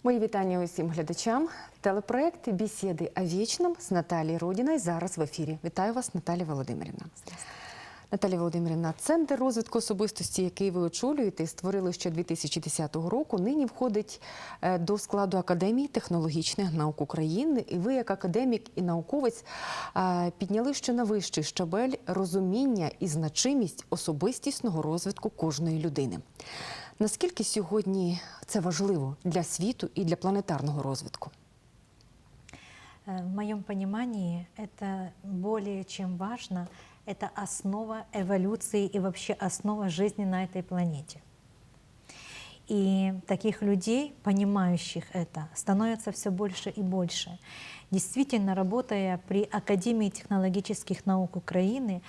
Мої вітання усім глядачам. Телепроект «Бесіди о вічном» з Наталією Родіною зараз в ефірі. Вітаю вас, Наталія Володимирівна. Наталія Володимирівна, Центр розвитку особистості, який ви очолюєте і створили ще 2010 року, нині входить до складу Академії технологічних наук України. І ви, як академік і науковець, підняли ще на вищий щабель розуміння і значимість особистісного розвитку кожної людини. Наскільки сьогодні це важливо для світу і для планетарного розвитку? В моем понимании это более чем важно, это основа эволюции и вообще основа жизни на этой планете. И таких людей, понимающих это, становится все больше и больше. Действительно, работая при Академии технологических наук Украины,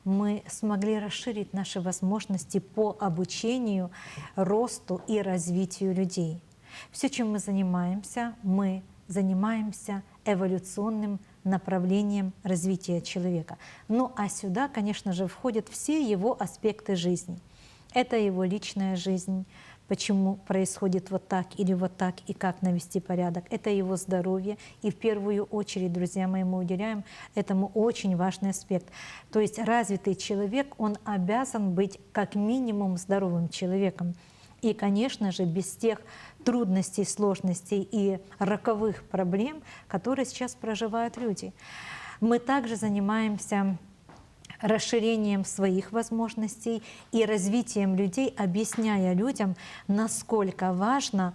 мы смогли расширить наши возможности по обучению, росту и развитию людей. Все, чем мы занимаемся эволюционным направлением развития человека. Ну а сюда, конечно же, входят все его аспекты жизни. Это его личная жизнь, почему происходит вот так и как навести порядок. Это его здоровье. И в первую очередь, друзья мои, мы уделяем этому очень важный аспект. То есть развитый человек, он обязан быть как минимум здоровым человеком. И, конечно же, без тех трудностей, сложностей и роковых проблем, которые сейчас проживают люди. Мы также занимаемся расширением своих возможностей и развитием людей, объясняя людям, насколько важно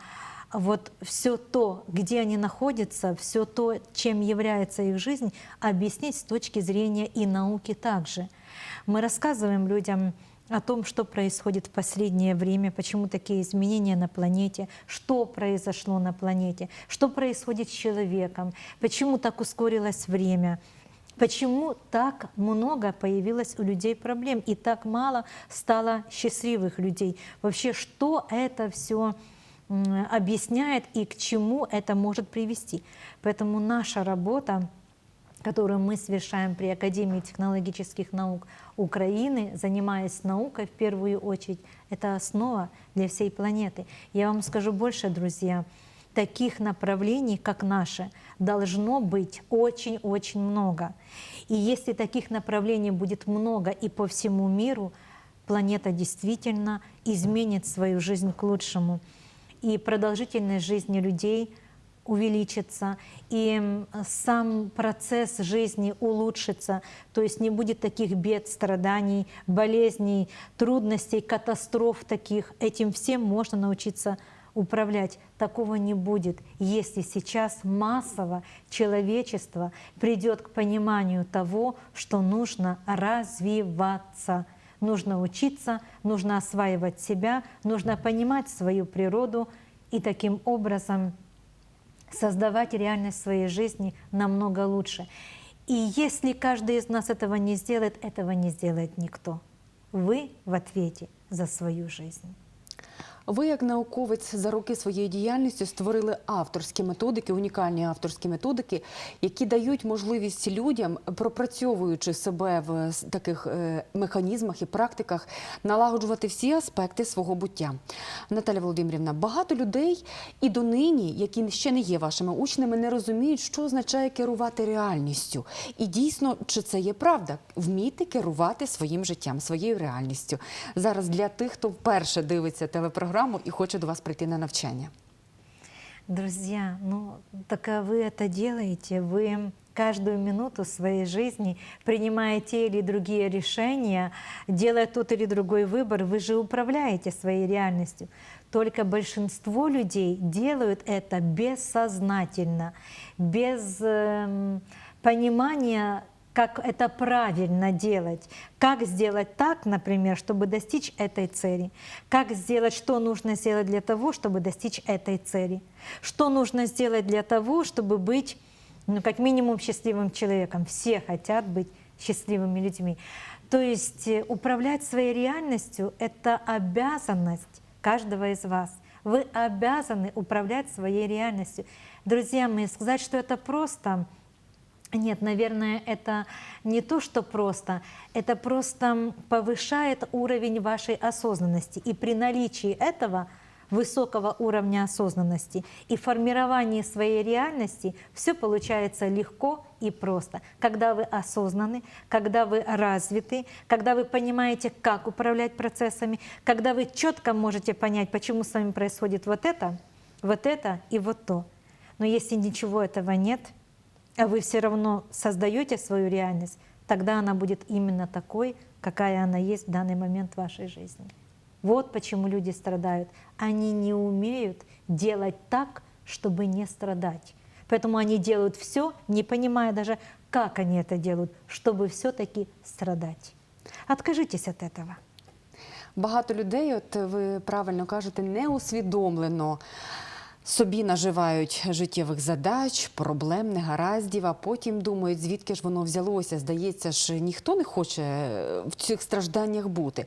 вот все то, где они находятся, все то, чем является их жизнь, объяснить с точки зрения и науки также. Мы рассказываем людям о том, что происходит в последнее время, почему такие изменения на планете, что произошло на планете, что происходит с человеком, почему так ускорилось время, почему так много появилось у людей проблем и так мало стало счастливых людей. Вообще, что это все объясняет и к чему это может привести. Поэтому наша работа, которую мы совершаем при Академии технологических наук Украины, занимаясь наукой в первую очередь, это основа для всей планеты. Я вам скажу больше, друзья, таких направлений, как наше, должно быть очень-очень много. И если таких направлений будет много и по всему миру, планета действительно изменит свою жизнь к лучшему. И продолжительность жизни людей увеличится, и сам процесс жизни улучшится, то есть не будет таких бед, страданий, болезней, трудностей, катастроф таких. Этим всем можно научиться управлять. Такого не будет, если сейчас массово человечество придет к пониманию того, что нужно развиваться. Нужно учиться, нужно осваивать себя, нужно понимать свою природу и таким образом создавать реальность своей жизни намного лучше. И если каждый из нас этого не сделает никто. Вы в ответе за свою жизнь. Ви, як науковець, за роки своєї діяльності створили авторські методики, унікальні авторські методики, які дають можливість людям, пропрацьовуючи себе в таких механізмах і практиках, налагоджувати всі аспекти свого буття. Наталія Володимирівна, багато людей і донині, які ще не є вашими учнями, не розуміють, що означає керувати реальністю. І дійсно, чи це є правда? Вміти керувати своїм життям, своєю реальністю. Зараз для тих, хто вперше дивиться телепрограму и хочет до вас прийти на навчання. Друзья, ну так вы это делаете, вы каждую минуту своей жизни, принимая те или другие решения, делая тот или другой выбор, вы же управляете своей реальностью. Только большинство людей делают это бессознательно, без понимания, как это правильно делать, как сделать так, например, чтобы достичь этой цели, как сделать, что нужно сделать для того, чтобы достичь этой цели, что нужно сделать для того, чтобы быть, ну, как минимум, счастливым человеком. Все хотят быть счастливыми людьми. То есть управлять своей реальностью – это обязанность каждого из вас. Вы обязаны управлять своей реальностью. Друзья мои, сказать, что это просто – нет, наверное, это не то, что просто, это просто повышает уровень вашей осознанности. И при наличии этого высокого уровня осознанности. И в формировании своей реальности все получается легко и просто. Когда вы осознаны, когда вы развиты, когда вы понимаете, как управлять процессами, когда вы четко можете понять, почему с вами происходит вот это и вот то. Но если ничего этого нет, а вы все равно создаете свою реальность, тогда она будет именно такой, какая она есть в данный момент в вашей жизни. Вот почему люди страдают. Они не умеют делать так, чтобы не страдать. Поэтому они делают все, не понимая даже, как они это делают, чтобы все-таки страдать. Откажитесь от этого. Багато людей, от ви правильно кажете, неусвідомлено собі наживають життєвих задач, проблем, негараздів, а потім думають, звідки ж воно взялося. Здається ж, ніхто не хоче в цих стражданнях бути.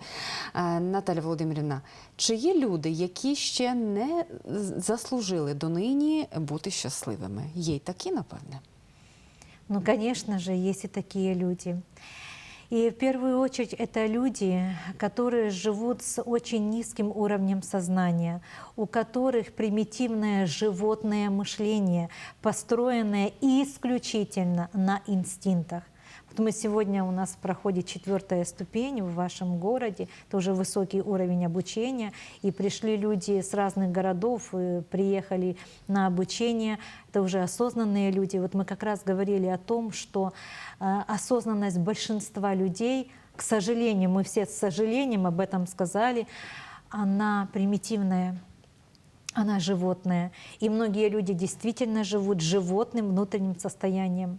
Наталя Володимирівна, чи є люди, які ще не заслужили донині бути щасливими? Є й такі, напевне? Ну, конечно же, есть и такие люди. И в первую очередь это люди, которые живут с очень низким уровнем сознания, у которых примитивное животное мышление, построенное исключительно на инстинктах. Вот мы сегодня, у нас проходит 4-я ступень в вашем городе, это уже высокий уровень обучения, и пришли люди с разных городов, и приехали на обучение, это уже осознанные люди. Вот мы как раз говорили о том, что осознанность большинства людей, к сожалению, мы все с сожалением об этом сказали, она примитивная, она животная. И многие люди действительно живут животным внутренним состоянием.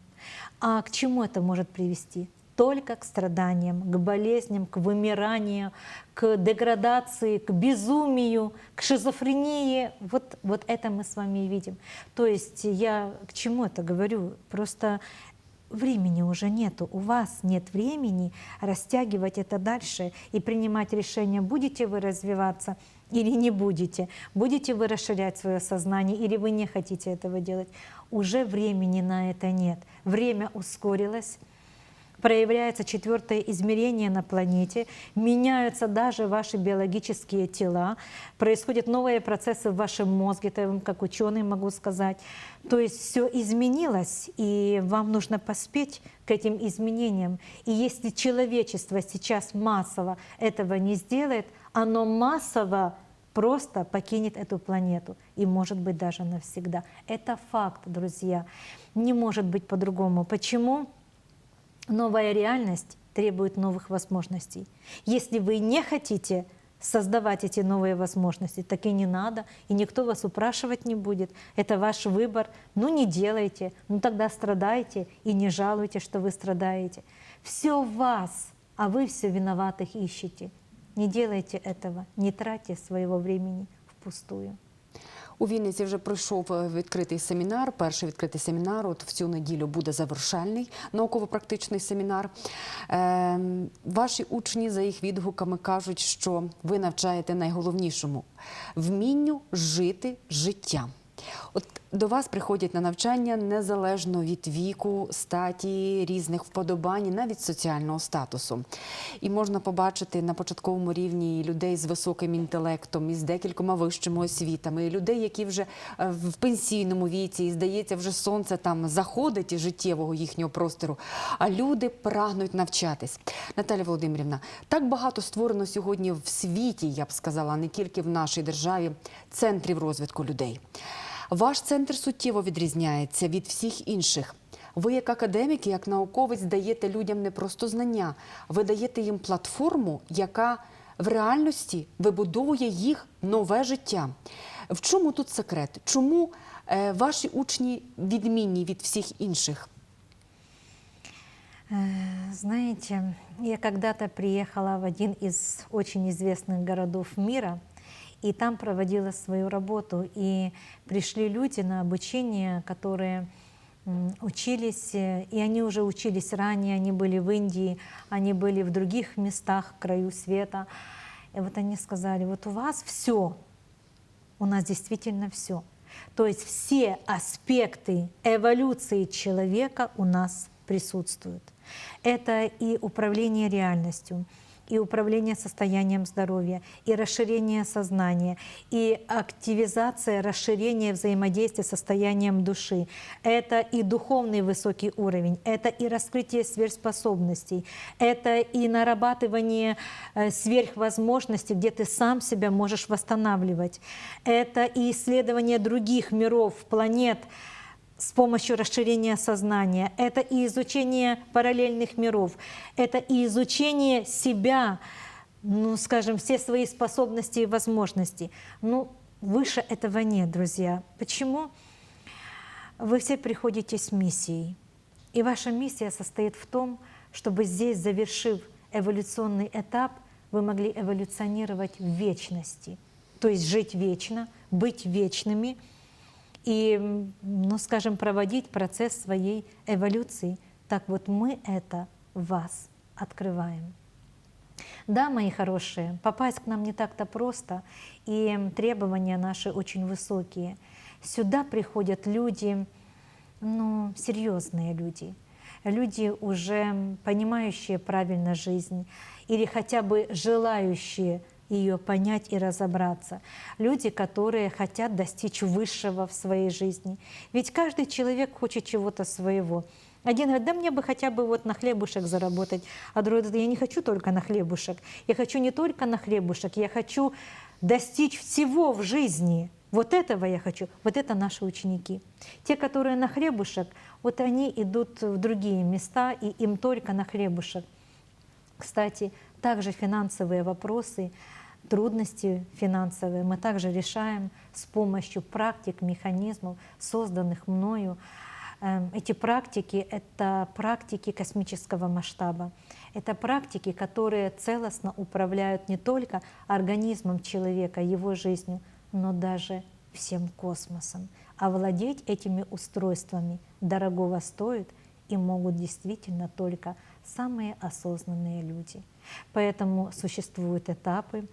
А к чему это может привести? Только к страданиям, к болезням, к вымиранию, к деградации, к безумию, к шизофрении. Вот это мы с вами и видим. То есть я к чему это говорю? Просто времени уже нету, у вас нет времени растягивать это дальше и принимать решение, будете вы развиваться или не будете, будете вы расширять свое сознание или вы не хотите этого делать. Уже времени на это нет. Время ускорилось, проявляется 4-е измерение на планете, меняются даже ваши биологические тела, происходят новые процессы в вашем мозге, это я вам как ученый могу сказать. То есть все изменилось, и вам нужно поспеть к этим изменениям. И если человечество сейчас массово этого не сделает, оно массово просто покинет эту планету, и может быть даже навсегда. Это факт, друзья. Не может быть по-другому. Почему? Новая реальность требует новых возможностей. Если вы не хотите создавать эти новые возможности, так и не надо, и никто вас упрашивать не будет. Это ваш выбор. Ну не делайте, ну тогда страдайте и не жалуйте, что вы страдаете. Все в вас, а вы все виноватых ищете. Не делайте этого, не тратьте своего времени впустую. У Вінниці вже пройшов відкритий семінар, перший відкритий семінар. От в цю неділю буде завершальний науково-практичний семінар. Ваші учні за їх відгуками кажуть, що ви навчаєте найголовнішому – вмінню жити життя. От до вас приходять на навчання незалежно від віку, статі, різних вподобань, навіть соціального статусу. І можна побачити на початковому рівні людей з високим інтелектом, із декількома вищими освітами, і людей, які вже в пенсійному віці, і, здається, вже сонце там заходить із життєвого їхнього простору, а люди прагнуть навчатись. Наталя Володимирівна, так багато створено сьогодні в світі, я б сказала, не тільки в нашій державі, центрів розвитку людей. Ваш центр суттєво відрізняється від всіх інших. Ви як академік, як науковець даєте людям не просто знання, ви даєте їм платформу, яка в реальності вибудовує їх нове життя. В чому тут секрет? Чому ваші учні відмінні від всіх інших? Знаете, я когда-то приехала в один из очень известных городов мира, и там проводила свою работу. И пришли люди на обучение, которые учились, и они уже учились ранее, они были в Индии, они были в других местах, в краю света. И вот они сказали, вот у вас все, у нас действительно все. То есть все аспекты эволюции человека у нас присутствуют. Это и управление реальностью, и управление состоянием здоровья, и расширение сознания, и активизация, расширение взаимодействия с состоянием души. Это и духовный высокий уровень, это и раскрытие сверхспособностей, это и нарабатывание сверхвозможностей, где ты сам себя можешь восстанавливать. Это и исследование других миров, планет, с помощью расширения сознания, это и изучение параллельных миров, это и изучение себя, ну, скажем, все свои способности и возможности. Ну, выше этого нет, друзья. Почему? Вы все приходите с миссией, и ваша миссия состоит в том, чтобы здесь, завершив эволюционный этап, вы могли эволюционировать в вечности, то есть жить вечно, быть вечными, и, ну, скажем, проводить процесс своей эволюции. Так вот мы это в вас открываем. Да, мои хорошие, попасть к нам не так-то просто, и требования наши очень высокие. Сюда приходят люди, ну, серьезные люди, люди, уже понимающие правильно жизнь, или хотя бы желающие ее понять и разобраться. Люди, которые хотят достичь высшего в своей жизни. Ведь каждый человек хочет чего-то своего. Один говорит, да мне бы хотя бы вот на хлебушек заработать, а другой говорит, я не хочу только на хлебушек. Я хочу не только на хлебушек, я хочу достичь всего в жизни. Вот этого я хочу. Вот это наши ученики. Те, которые на хлебушек, вот они идут в другие места, и им только на хлебушек. Кстати, также финансовые вопросы, трудности финансовые мы также решаем с помощью практик, механизмов, созданных мною. Эти практики — это практики космического масштаба. Это практики, которые целостно управляют не только организмом человека, его жизнью, но даже всем космосом. Овладеть этими устройствами дорогого стоит и могут действительно только самые осознанные люди. Поэтому существуют этапы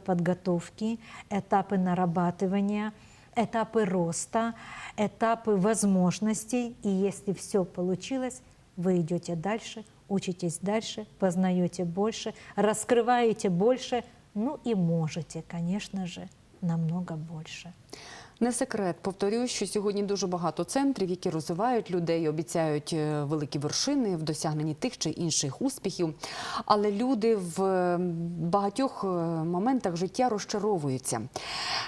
подготовки, этапы нарабатывания, этапы роста, этапы возможностей. И если все получилось, вы идете дальше, учитесь дальше, познаете больше, раскрываете больше, ну и можете, конечно же, намного больше. Не секрет, повторюю, що сьогодні дуже багато центрів, які розвивають людей, обіцяють великі вершини в досягненні тих чи інших успіхів. Але люди в багатьох моментах життя розчаровуються.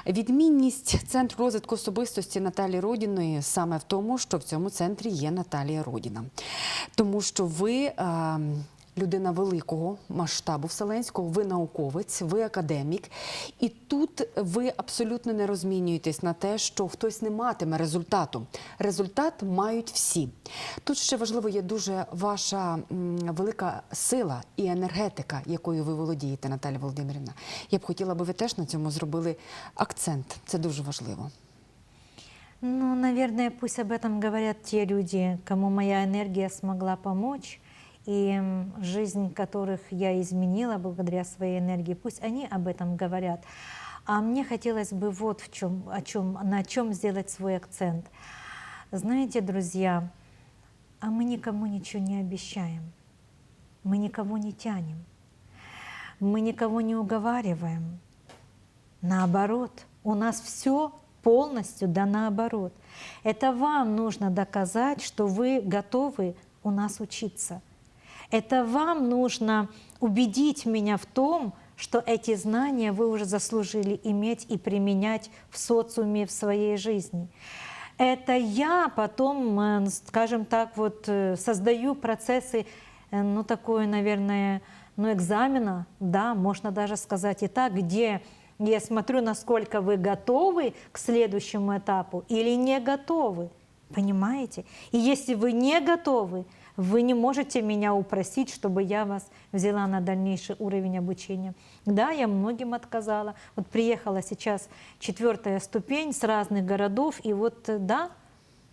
Відмінність Центру розвитку особистості Наталії Родіної саме в тому, що в цьому центрі є Наталія Родіна. Тому що ви людина великого масштабу вселенського, ви науковець, ви академік. І тут ви абсолютно не розмінюєтесь на те, що хтось не матиме результату. Результат мають всі. Тут ще важливо є дуже ваша велика сила і енергетика, якою ви володієте, Наталія Володимирівна. Я б хотіла, аби ви теж на цьому зробили акцент. Це дуже важливо. Ну, наверное, пусть об этом говорят те люди, кому моя энергия смогла помочь, и жизнь которых я изменила благодаря своей энергии, пусть они об этом говорят. А мне хотелось бы вот на чем сделать свой акцент. Знаете, друзья, а мы никому ничего не обещаем, мы никого не тянем, мы никого не уговариваем. Наоборот, у нас все полностью да наоборот. Это вам нужно доказать, что вы готовы у нас учиться. Это вам нужно убедить меня в том, что эти знания вы уже заслужили иметь и применять в социуме, в своей жизни. Это я потом, скажем так, вот создаю процессы, ну такое, наверное, ну экзамена, да, можно даже сказать и так, где я смотрю, насколько вы готовы к следующему этапу или не готовы, понимаете? И если вы не готовы, вы не можете меня упросить, чтобы я вас взяла на дальнейший уровень обучения. Да, я многим отказала. Вот приехала сейчас 4-я ступень с разных городов, и вот да,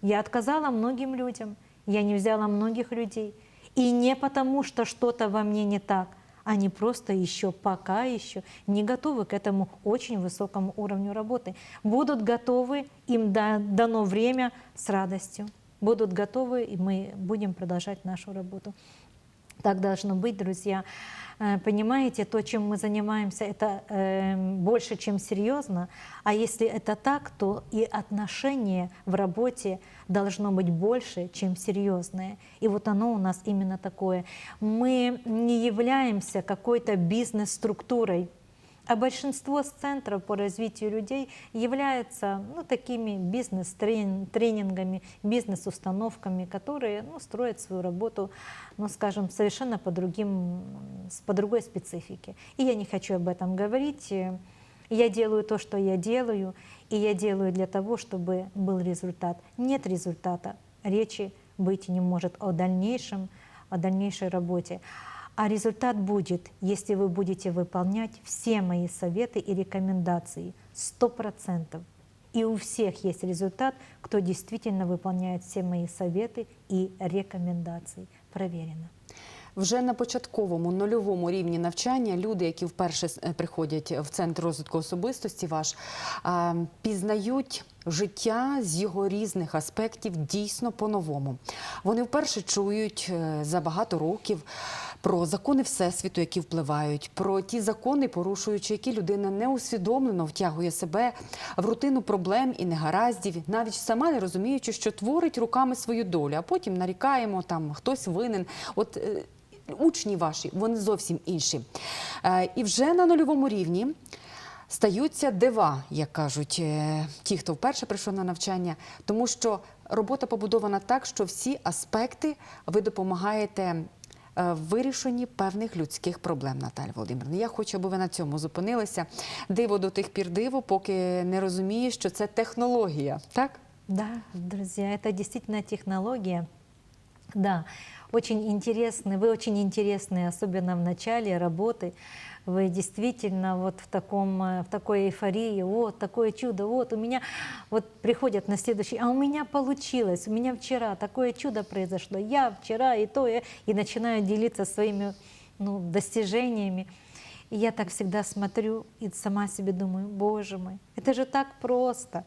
я отказала многим людям, я не взяла многих людей. И не потому, что что-то во мне не так, они просто еще пока еще не готовы к этому очень высокому уровню работы. Будут готовы, им дано время с радостью. Будут готовы, и мы будем продолжать нашу работу. Так должно быть, друзья. понимаете, то, чем мы занимаемся, это больше, чем серьезно. А если это так, то и отношение в работе должно быть больше, чем серьезное. И вот оно у нас именно такое. Мы не являемся какой-то бизнес-структурой, а большинство центров по развитию людей являются такими бизнес-тренингами, бизнес-установками, которые строят свою работу, скажем, совершенно по другой специфике. И я не хочу об этом говорить. Я делаю то, что я делаю, и я делаю для того, чтобы был результат. Нет результата, речи быть не может о дальнейшей работе. А результат будет, если вы будете выполнять все мои советы и рекомендации 100%. И у всех есть результат, кто действительно выполняет все мои совети і рекомендації. Проверено. Вже на початковому нульовому рівні навчання люди, які вперше приходять в центр розвитку особистості ваш, пізнають життя з його різних аспектів дійсно по-новому. Вони вперше чують за багато років про закони Всесвіту, які впливають, про ті закони, порушуючи які людина неусвідомлено втягує себе в рутину проблем і негараздів, навіть сама не розуміючи, що творить руками свою долю, а потім нарікаємо, там хтось винен. От учні ваші, вони зовсім інші. І вже на нульовому рівні стаються дива, як кажуть ті, хто вперше прийшов на навчання, тому що робота побудована так, що всі аспекти ви допомагаєте в вирішенні певних людських проблем, Наталя Володимирівна. Я хочу, аби ви на цьому зупинилися. Диво до тих пір диво, поки не розумієш, що це технологія, так? Да, друзья, это действительно технология. Да, очень интересны, вы очень интересны, особенно в начале работы. Вы действительно вот в такой эйфории, вот такое чудо, вот у меня, вот приходят на следующий, а у меня получилось, у меня вчера такое чудо произошло, я вчера и то, и начинаю делиться своими достижениями. И я так всегда смотрю и сама себе думаю, Боже мой, это же так просто.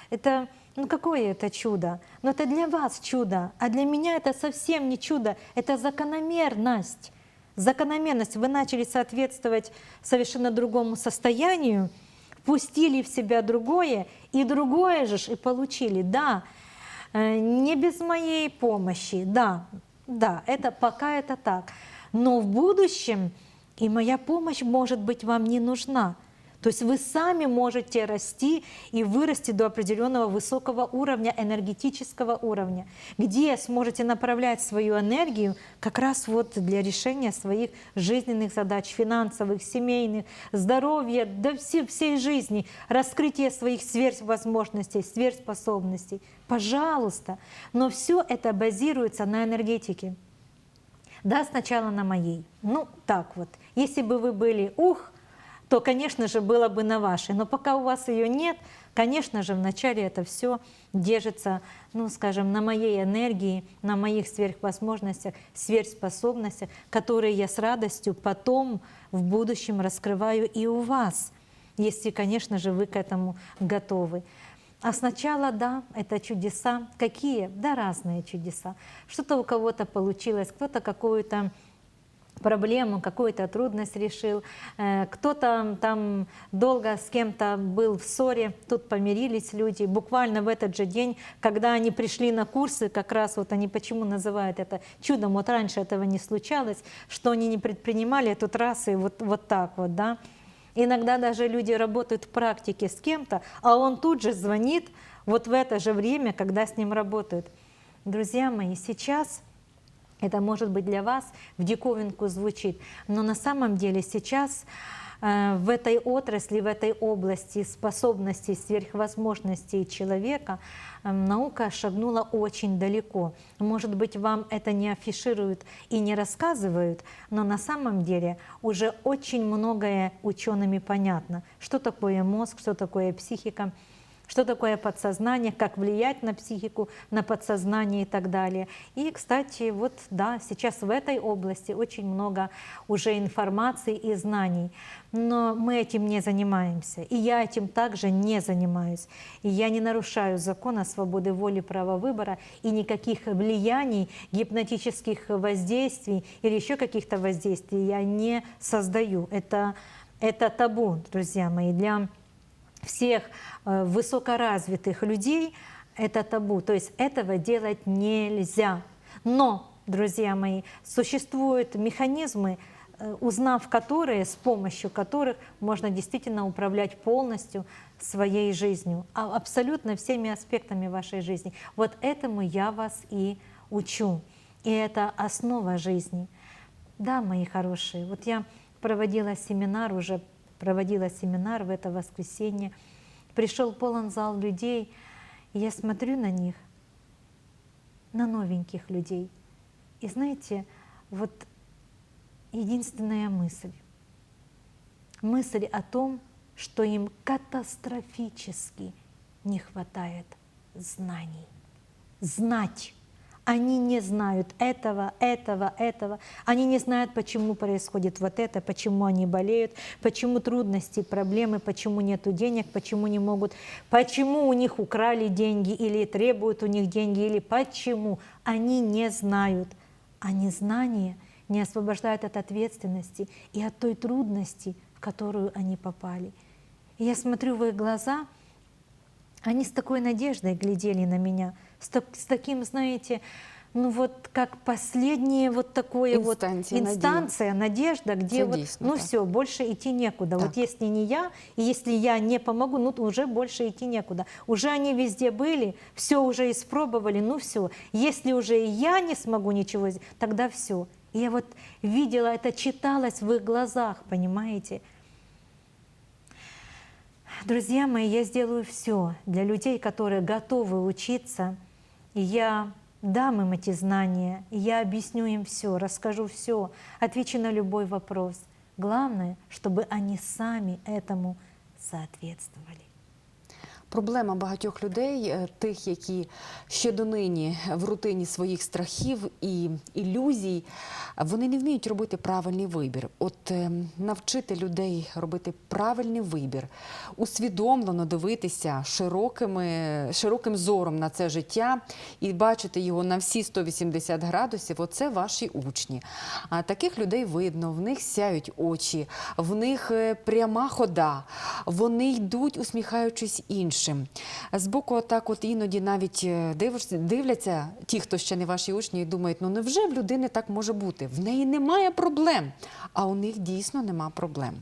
Это, какое это чудо? Но это для вас чудо, а для меня это совсем не чудо, это закономерность. Закономерность. Вы начали соответствовать совершенно другому состоянию, впустили в себя другое, и другое же и получили. Да, не без моей помощи, да, это пока это так. Но в будущем и моя помощь, может быть, вам не нужна. То есть вы сами можете расти и вырасти до определенного высокого уровня, энергетического уровня, где сможете направлять свою энергию как раз вот для решения своих жизненных задач, финансовых, семейных, здоровья, да всей жизни, раскрытия своих сверхвозможностей, сверхспособностей. Пожалуйста. Но все это базируется на энергетике. Да, сначала на моей. Так вот. Если бы вы были то, конечно же, было бы на вашей. Но пока у вас ее нет, конечно же, вначале это все держится, скажем, на моей энергии, на моих сверхвозможностях, сверхспособностях, которые я с радостью потом в будущем раскрываю и у вас, если, конечно же, вы к этому готовы. А сначала, да, это чудеса. Какие? Да, разные чудеса. Что-то у кого-то получилось, кто-то какую-то проблему, какую-то трудность решил, кто-то там долго с кем-то был в ссоре, тут помирились люди, буквально в этот же день, когда они пришли на курсы, как раз вот они почему называют это чудом, вот раньше этого не случалось, что они не предпринимали, тут раз и вот так вот, да. Иногда даже люди работают в практике с кем-то, а он тут же звонит вот в это же время, когда с ним работают. Друзья мои, сейчас это, может быть, для вас в диковинку звучит, но на самом деле сейчас в этой отрасли, в этой области способностей, сверхвозможностей человека наука шагнула очень далеко. Может быть, вам это не афишируют и не рассказывают, но на самом деле уже очень многое учеными понятно. Что такое мозг, что такое психика, что такое подсознание, как влиять на психику, на подсознание и так далее. И, кстати, вот да, сейчас в этой области очень много уже информации и знаний, но мы этим не занимаемся, и я этим также не занимаюсь. И я не нарушаю закона свободы воли, права выбора, и никаких влияний, гипнотических воздействий или еще каких-то воздействий я не создаю. Это табу, друзья мои, для всех высокоразвитых людей это табу, то есть этого делать нельзя. Но, друзья мои, существуют механизмы, узнав которые, с помощью которых можно действительно управлять полностью своей жизнью, абсолютно всеми аспектами вашей жизни. Вот этому я вас и учу. И это основа жизни. Да, мои хорошие, вот я проводила семинар в это воскресенье. Пришел полон зал людей, и я смотрю на них, на новеньких людей. И знаете, вот единственная мысль о том, что им катастрофически не хватает знаний. Знать. Они не знают этого. Они не знают, почему происходит вот это, почему они болеют, почему трудности, проблемы, почему нету денег, почему не могут, почему у них украли деньги или требуют у них деньги, или почему. Они не знают. А незнание не освобождает от ответственности и от той трудности, в которую они попали. И я смотрю в их глаза, они с такой надеждой глядели на меня, с таким, знаете, ну вот как последнее вот такое инстанция, надежда, где вот, ну так. все, больше идти некуда. Так. Вот если не я, и если я не помогу, ну уже больше идти некуда. Уже они везде были, все уже испробовали, ну все. Если уже и я не смогу ничего сделать, тогда все. И я вот видела, это читалось в их глазах, понимаете? Друзья мои, я сделаю все для людей, которые готовы учиться. И я дам им эти знания, и я объясню им все, расскажу все, отвечу на любой вопрос. Главное, чтобы они сами этому соответствовали. Проблема багатьох людей, тих, які ще донині в рутині своїх страхів і ілюзій, вони не вміють робити правильний вибір. От навчити людей робити правильний вибір, усвідомлено дивитися широким зором на це життя і бачити його на всі 180 градусів, оце ваші учні. А таких людей видно, в них сяють очі, в них пряма хода, вони йдуть, усміхаючись іншим. Збоку отак от іноді навіть дивляться ті, хто ще не ваші учні, і думають, ну невже в людини так може бути? В неї немає проблем, а у них дійсно нема проблем.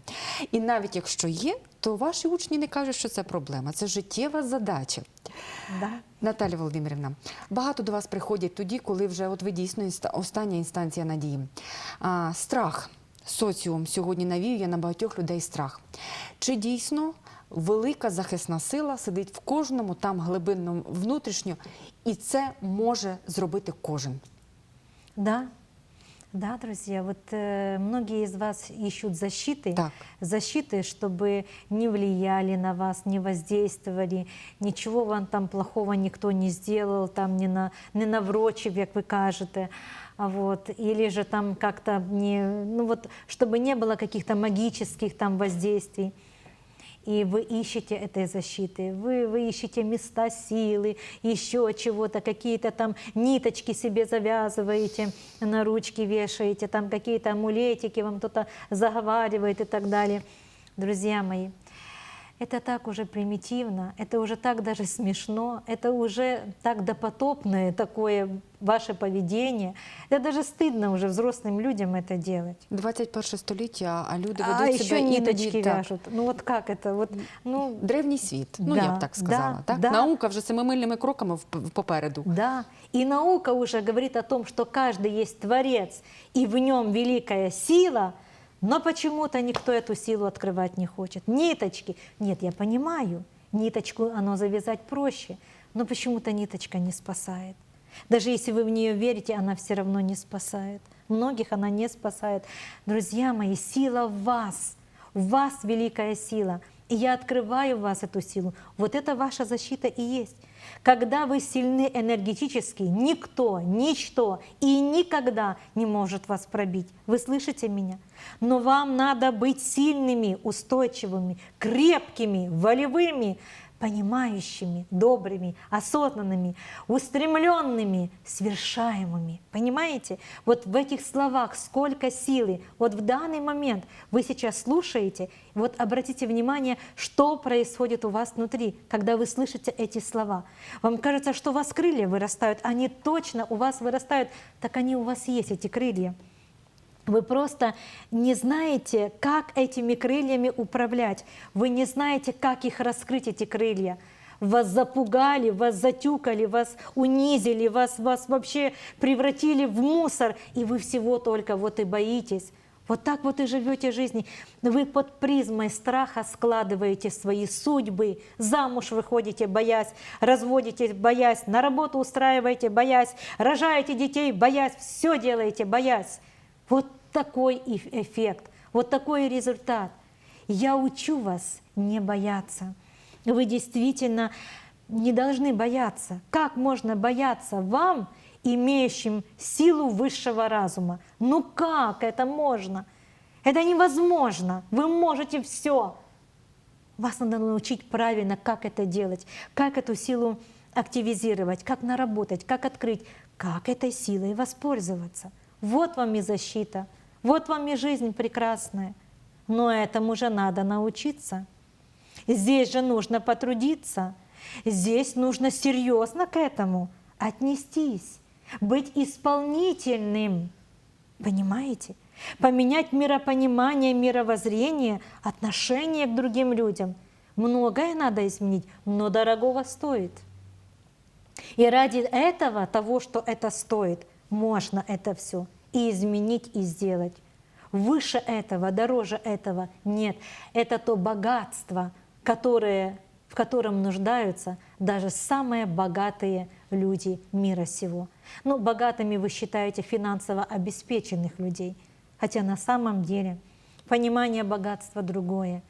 І навіть якщо є, то ваші учні не кажуть, що це проблема, це життєва задача. Да. Наталя Володимирівна, багато до вас приходять тоді, коли вже от ви дійсно остання інстанція надії. Страх. Соціум сьогодні навіює на багатьох людей страх. Чи дійсно велика захисна сила сидить в кожному там глибинному внутрішньо, і це може зробити кожен? Да. Да, друзья, вот многие из вас ищут защиты, защиты, чтобы не влияли на вас, не воздействовали, ничего вам там плохого никто не сделал, там не наврочив, как вы кажете, вот, или же там как-то не, ну вот, чтобы не было каких-то магических там воздействий. И вы ищете этой защиты, вы ищете места силы, еще чего-то, какие-то там ниточки себе завязываете, на ручки вешаете, там какие-то амулетики вам кто-то заговаривает и так далее. Друзья мои, это так уже примитивно, это уже так даже смешно, это уже так допотопное такое ваше поведение. Это даже стыдно уже взрослым людям это делать. 21 століття, а люди А ведуть еще себе ниточки іноді вяжут. Ну вот как это? Вот, ну, древній світ, ну Да, я б так сказала. да, Так? да. Наука вже семимильними кроками попереду. да. И наука уже говорит о том, что каждый есть творец, и в нем великая сила, но почему-то никто эту силу открывать не хочет. Ниточки. Нет, я понимаю, ниточку оно завязать проще, но почему-то ниточка не спасает. Даже если вы в нее верите, она все равно не спасает. Многих она не спасает. Друзья мои, сила в вас великая сила. И я открываю в вас эту силу. Вот это ваша защита и есть. Когда вы сильны энергетически, никто, ничто и никогда не может вас пробить. Вы слышите меня? Но вам надо быть сильными, устойчивыми, крепкими, волевыми, понимающими, добрыми, осознанными, устремленными, свершаемыми. Понимаете? Вот в этих словах сколько силы. Вот в данный момент вы сейчас слушаете, вот обратите внимание, что происходит у вас внутри, когда вы слышите эти слова. Вам кажется, что у вас крылья вырастают, они точно у вас вырастают, так они у вас есть, эти крылья. Вы просто не знаете, как этими крыльями управлять. Вы не знаете, как их раскрыть, эти крылья. Вас запугали, вас затюкали, вас унизили, вас вообще превратили в мусор, и вы всего только вот и боитесь. Вот так вот и живете жизнь. Вы под призмой страха складываете свои судьбы, замуж выходите, боясь, разводитесь, боясь, на работу устраиваете, боясь, рожаете детей, боясь, все делаете, боясь. Вот такой эффект, вот такой результат. Я учу вас не бояться. Вы действительно не должны бояться. Как можно бояться вам, имеющим силу высшего разума? Ну как это можно? Это невозможно. Вы можете все. Вас надо научить правильно, как это делать, как эту силу активизировать, как наработать, как открыть, как этой силой воспользоваться. Вот вам и защита, вот вам и жизнь прекрасная. Но этому же надо научиться. Здесь же нужно потрудиться, здесь нужно серьезно к этому отнестись, быть исполнительным. Понимаете? Поменять миропонимание, мировоззрение, отношение к другим людям. Многое надо изменить, но дорогого стоит. И ради этого, того, что это стоит, можно это все и изменить, и сделать. Выше этого, дороже этого нет. Это то богатство, в котором нуждаются даже самые богатые люди мира сего. Ну, богатыми вы считаете финансово обеспеченных людей, хотя на самом деле понимание богатства другое.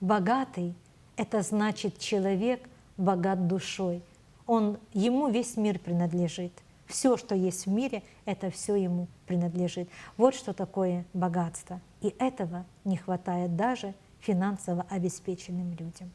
Богатый — это значит человек богат душой. Ему весь мир принадлежит. Все, что есть в мире, это все ему принадлежит. Вот что такое богатство. И этого не хватает даже фінансово обеспеченим людям.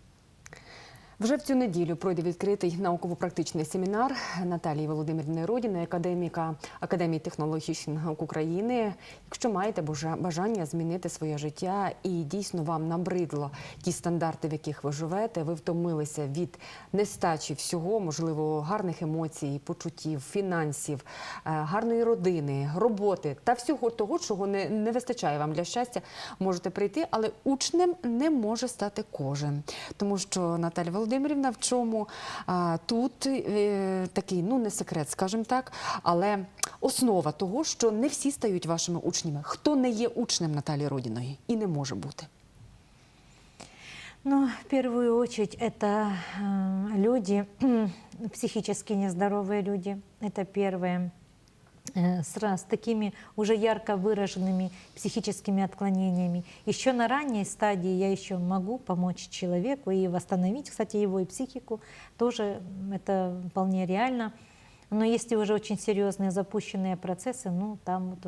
Вже в цю неділю пройде відкритий науково-практичний семінар Наталії Володимирівни Родіної, академіка Академії технологічних наук України. Якщо маєте бажання змінити своє життя і дійсно вам набридло ті стандарти, в яких ви живете, ви втомилися від нестачі всього, можливо, гарних емоцій, почуттів, фінансів, гарної родини, роботи та всього того, чого не вистачає вам для щастя, можете прийти, але учнем не може стати кожен. Тому що Наталя Володимирівна, в чому тут такий, ну не секрет, скажімо так, але основа того, що не всі стають вашими учнями. Хто не є учнем Наталії Родіної і не може бути? Ну, в первую очередь, это люди, психически нездоровые люди, это первое. С такими уже ярко выраженными психическими отклонениями. Еще на ранней стадии я еще могу помочь человеку и восстановить, кстати, его и психику, тоже это вполне реально. Но если уже очень серьезные запущенные процессы, ну там вот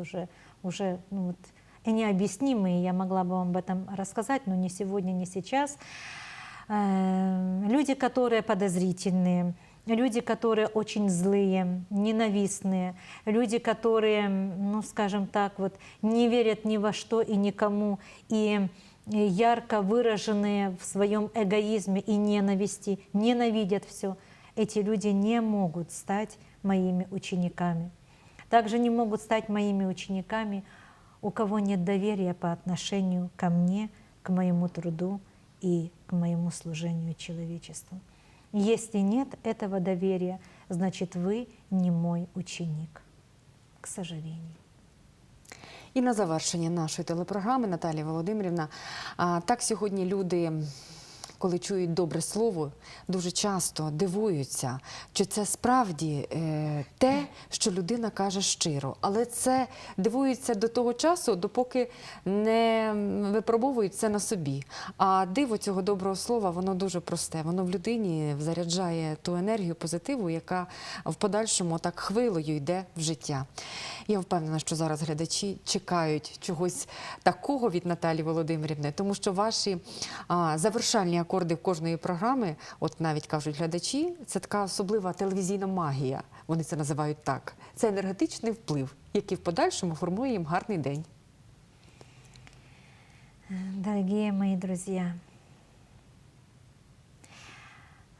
уже ну, вот, и необъяснимые, я могла бы вам об этом рассказать, но не сегодня, не сейчас. Люди, которые подозрительные, люди, которые очень злые, ненавистные, люди, которые, ну, скажем так, вот, не верят ни во что и никому, и ярко выраженные в своем эгоизме и ненависти, ненавидят все, эти люди не могут стать моими учениками. Также не могут стать моими учениками, у кого нет доверия по отношению ко мне, к моему труду и к моему служению человечеству. Если нет этого доверия, значит, вы не мой ученик, к сожалению. І на завершення нашої телепрограми, Наталія Володимирівна, так сьогодні люди, коли чують добре слово, дуже часто дивуються, чи це справді те, що людина каже щиро. Але це дивуються до того часу, допоки не випробовують це на собі. А диво цього доброго слова, воно дуже просте. Воно в людині заряджає ту енергію позитиву, яка в подальшому так хвилею йде в життя. Я впевнена, що зараз глядачі чекають чогось такого від Наталії Володимирівни, тому що ваші завершальні акорди в кожної програми, от навіть кажуть глядачі, це така особлива телевізійна магія. Вони це називають так. Це енергетичний вплив, який в подальшому формує їм гарний день. Дорогие мои друзья,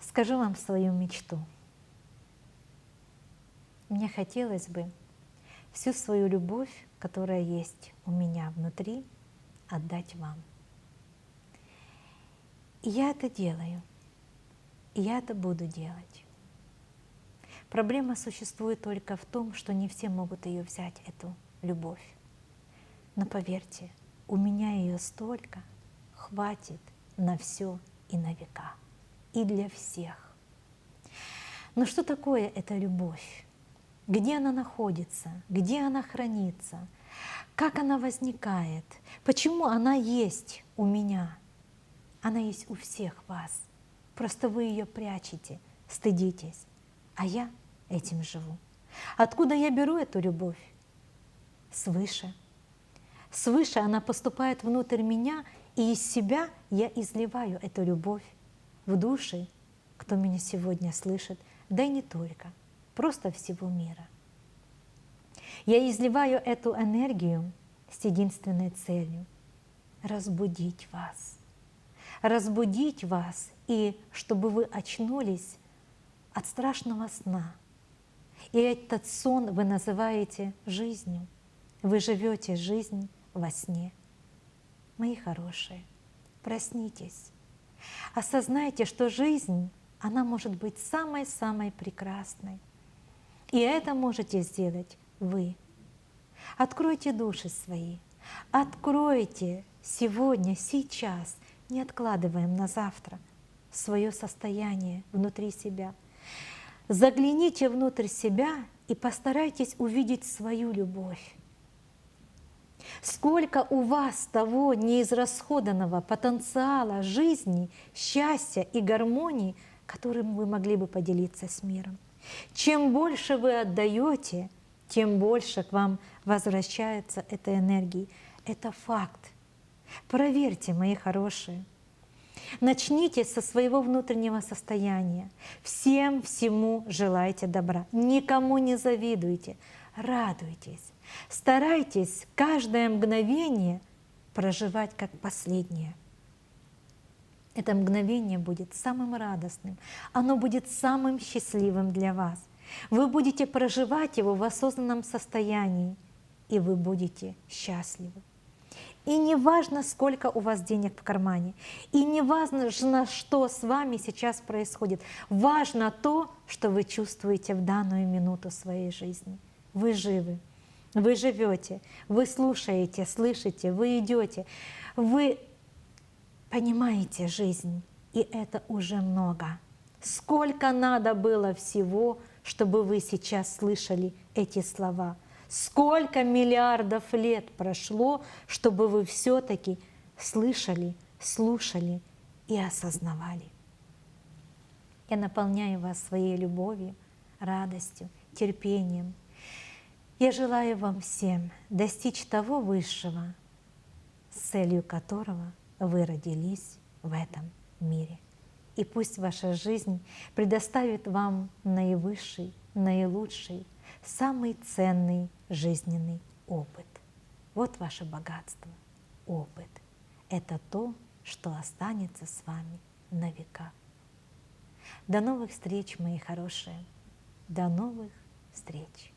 скажу вам свою мечту. Мне хотелось бы всю свою любовь, которая есть у меня внутри, отдать вам. И я это делаю, и я это буду делать. Проблема существует только в том, что не все могут ее взять, эту любовь. Но поверьте, у меня ее столько, хватит на все и на века, и для всех. Но что такое эта любовь? Где она находится? Где она хранится? Как она возникает? Почему она есть у меня? Она есть у всех вас. Просто вы ее прячете, стыдитесь. А я этим живу. Откуда я беру эту любовь? Свыше. Свыше она поступает внутрь меня, и из себя я изливаю эту любовь в души, кто меня сегодня слышит, да и не только, просто всего мира. Я изливаю эту энергию с единственной целью — разбудить вас. Разбудить вас, и чтобы вы очнулись от страшного сна. И этот сон вы называете жизнью. Вы живете жизнь во сне. Мои хорошие, проснитесь. Осознайте, что жизнь, она может быть самой-самой прекрасной. И это можете сделать вы. Откройте души свои. Откройте сегодня, сейчас, не откладываем на завтра, свое состояние внутри себя. Загляните внутрь себя и постарайтесь увидеть свою любовь. Сколько у вас того неизрасходанного потенциала жизни, счастья и гармонии, которым вы могли бы поделиться с миром. Чем больше вы отдаете, тем больше к вам возвращается этой энергии. Это факт. Проверьте, мои хорошие. Начните со своего внутреннего состояния. Всем всему желайте добра. Никому не завидуйте. Радуйтесь. Старайтесь каждое мгновение проживать как последнее. Это мгновение будет самым радостным. Оно будет самым счастливым для вас. Вы будете проживать его в осознанном состоянии, и вы будете счастливы. И не важно, сколько у вас денег в кармане, и не важно, что с вами сейчас происходит. Важно то, что вы чувствуете в данную минуту своей жизни. Вы живы, вы живете, вы слушаете, слышите, вы идете, вы понимаете жизнь, и это уже много. Сколько надо было всего, чтобы вы сейчас слышали эти слова? Сколько миллиардов лет прошло, чтобы вы все-таки слышали, слушали и осознавали? Я наполняю вас своей любовью, радостью, терпением. Я желаю вам всем достичь того высшего, с целью которого вы родились в этом мире. И пусть ваша жизнь предоставит вам наивысший, наилучший, самый ценный жизненный опыт. Вот ваше богатство, опыт. Это то, что останется с вами на века. До новых встреч, мои хорошие. До новых встреч.